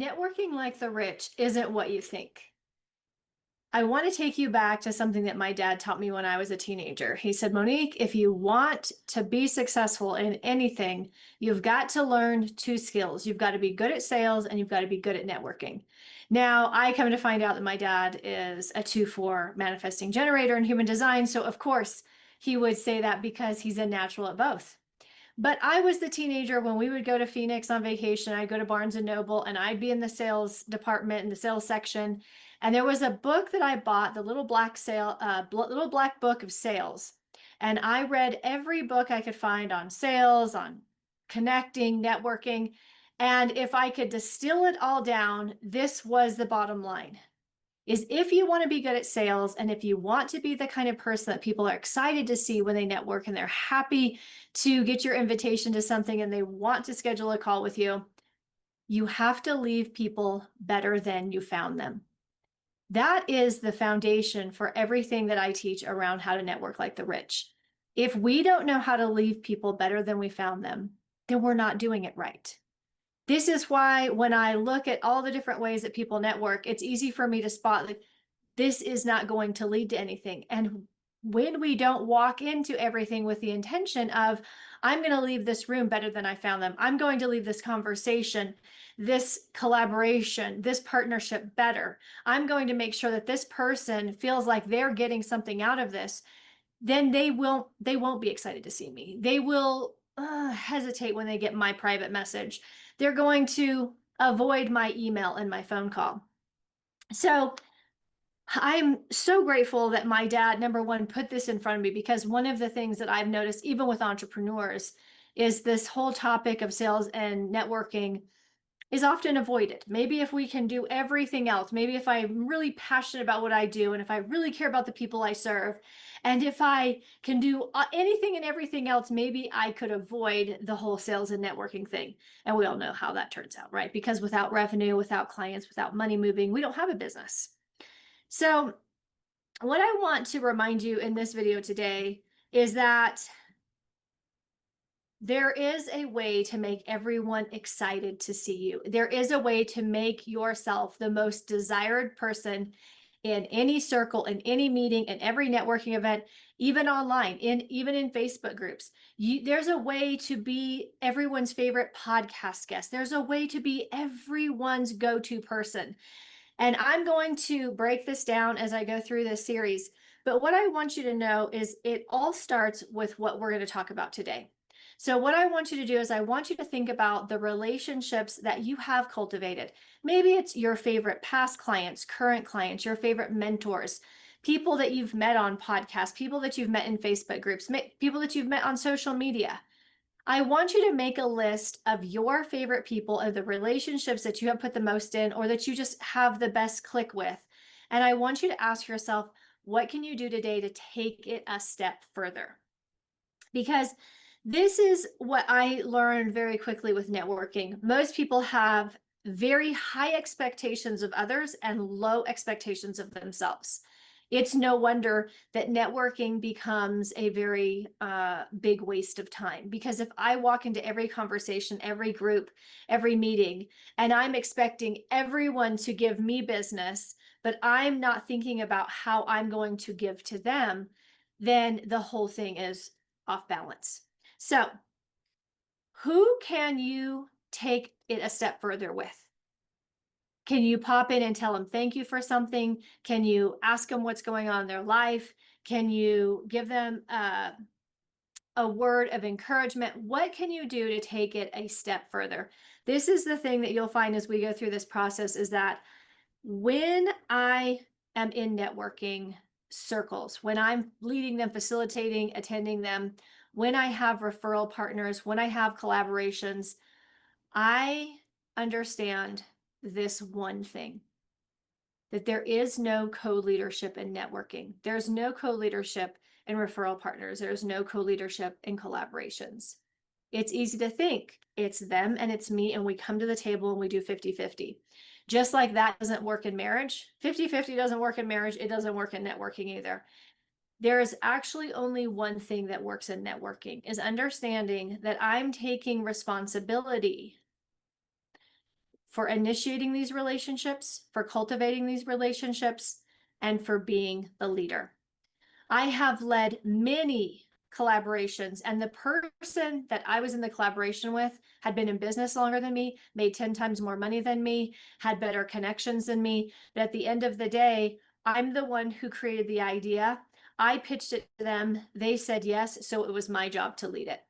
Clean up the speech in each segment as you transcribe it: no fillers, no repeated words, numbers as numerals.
Networking like the rich isn't what you think. I want to take you back to something that my dad taught me when I was a teenager. He said, Monique, if you want to be successful in anything, you've got to learn two skills. You've got to be good at sales and you've got to be good at networking. Now, I come to find out that my dad is a 2-4 manifesting generator in human design. So, of course, he would say that because he's a natural at both. But I was the teenager when we would go to Phoenix on vacation. I'd go to Barnes and Noble and I'd be in the sales department in the sales section. And there was a book that I bought, the little black book of sales. And I read every book I could find on sales, on connecting, networking. And if I could distill it all down, this was the bottom line is if you want to be good at sales and if you want to be the kind of person that people are excited to see when they network and they're happy to get your invitation to something and they want to schedule a call with you, you have to leave people better than you found them. That is the foundation for everything that I teach around how to network like the rich. If we don't know how to leave people better than we found them, then we're not doing it right. This is why when I look at all the different ways that people network, it's easy for me to spot that this is not going to lead to anything. And when we don't walk into everything with the intention of, I'm going to leave this room better than I found them. I'm going to leave this conversation, this collaboration, this partnership better. I'm going to make sure that this person feels like they're getting something out of this. Then they won't be excited to see me. They will hesitate when they get my private message. They're going to avoid my email and my phone call. So I'm so grateful that my dad, number one, put this in front of me, because one of the things that I've noticed, even with entrepreneurs, is this whole topic of sales and networking is often avoided. Maybe if we can do everything else, maybe if I'm really passionate about what I do, and if I really care about the people I serve, and if I can do anything and everything else, maybe I could avoid the whole sales and networking thing. And we all know how that turns out, right? Because without revenue, without clients, without money moving, we don't have a business. So what I want to remind you in this video today is that there is a way to make everyone excited to see you. There is a way to make yourself the most desired person in any circle, in any meeting, in every networking event, even online, even in Facebook groups. There's a way to be everyone's favorite podcast guest. There's a way to be everyone's go-to person. And I'm going to break this down as I go through this series. But what I want you to know is it all starts with what we're going to talk about today. So what I want you to do is I want you to think about the relationships that you have cultivated. Maybe it's your favorite past clients, current clients, your favorite mentors, people that you've met on podcasts, people that you've met in Facebook groups, people that you've met on social media. I want you to make a list of your favorite people and the relationships that you have put the most in, or that you just have the best click with. And I want you to ask yourself, what can you do today to take it a step further? Because this is what I learned very quickly with networking. Most people have very high expectations of others and low expectations of themselves. It's no wonder that networking becomes a very big waste of time, because if I walk into every conversation, every group, every meeting, and I'm expecting everyone to give me business, but I'm not thinking about how I'm going to give to them, then the whole thing is off balance. So who can you take it a step further with? Can you pop in and tell them thank you for something? Can you ask them what's going on in their life? Can you give them a word of encouragement? What can you do to take it a step further? This is the thing that you'll find as we go through this process, is that when I am in networking circles, when I'm leading them, facilitating, attending them, when I have referral partners, when I have collaborations, I understand this one thing, that there is no co-leadership in networking. There's no co-leadership in referral partners. There's no co-leadership in collaborations. It's easy to think it's them and it's me, and we come to the table and we do 50-50. Just like that doesn't work in marriage. 50-50 doesn't work in marriage. It doesn't work in networking either. There is actually only one thing that works in networking, is understanding that I'm taking responsibility for initiating these relationships, for cultivating these relationships, and for being the leader. I have led many collaborations, and the person that I was in the collaboration with had been in business longer than me, made 10 times more money than me, had better connections than me. But at the end of the day, I'm the one who created the idea. I pitched it to them. They said yes. So it was my job to lead it.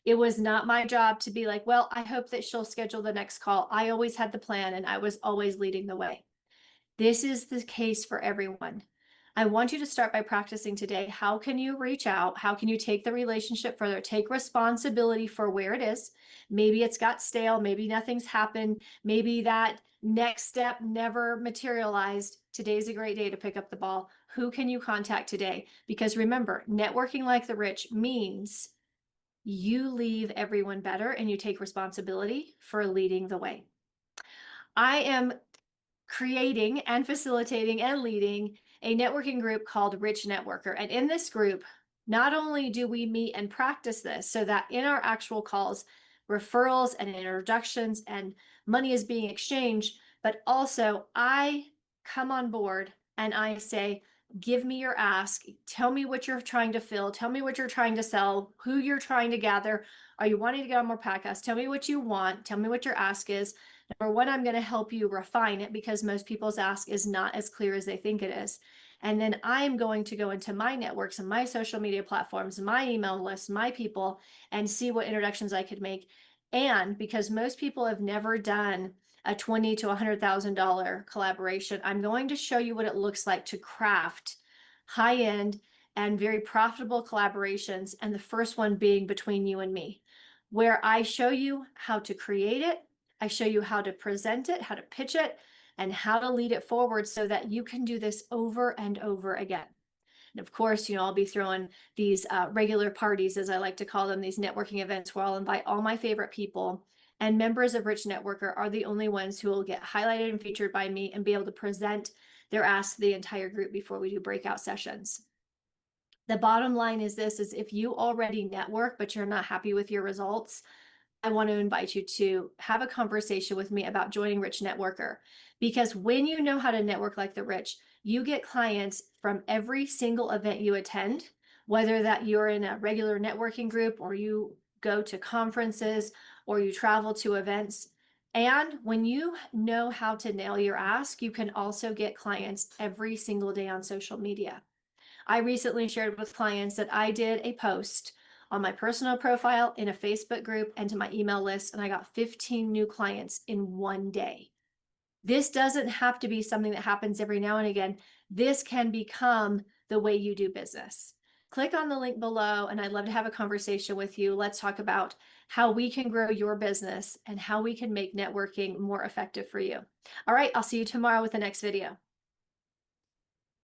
It was not my job to be like, well, I hope that she'll schedule the next call. I always had the plan and I was always leading the way. This is the case for everyone. I want you to start by practicing today. How can you reach out? How can you take the relationship further? Take responsibility for where it is. Maybe it's got stale. Maybe nothing's happened. Maybe that next step never materialized. Today's a great day to pick up the ball. Who can you contact today? Because remember, networking like the rich means you leave everyone better and you take responsibility for leading the way. I am creating and facilitating and leading a networking group called Rich Networker. And in this group, not only do we meet and practice this so that in our actual calls, referrals and introductions and money is being exchanged, but also I come on board and I say, give me your ask. Tell me what you're trying to fill. Tell me what you're trying to sell, who you're trying to gather. Are you wanting to get on more podcasts? Tell me what you want. Tell me what your ask is. Number one, I'm going to help you refine it because most people's ask is not as clear as they think it is. And then I'm going to go into my networks and my social media platforms, my email list, my people, and see what introductions I could make. And because most people have never done a $20,000 to $100,000 collaboration, I'm going to show you what it looks like to craft high-end and very profitable collaborations. And the first one being between you and me, where I show you how to create it. I show you how to present it, how to pitch it, and how to lead it forward so that you can do this over and over again. And of course, I'll be throwing these regular parties, as I like to call them, these networking events where I'll invite all my favorite people, and members of Rich Networker are the only ones who will get highlighted and featured by me and be able to present their ask to the entire group before we do breakout sessions. The bottom line is this, is if you already network, but you're not happy with your results, I want to invite you to have a conversation with me about joining Rich Networker. Because when you know how to network like the rich, you get clients from every single event you attend, whether that you're in a regular networking group or you go to conferences or you travel to events. And when you know how to nail your ask, you can also get clients every single day on social media. I recently shared with clients that I did a post on my personal profile, in a Facebook group, and to my email list, and I got 15 new clients in one day. This doesn't have to be something that happens every now and again. This can become the way you do business. Click on the link below, and I'd love to have a conversation with you. Let's talk about how we can grow your business and how we can make networking more effective for you. All right, I'll see you tomorrow with the next video.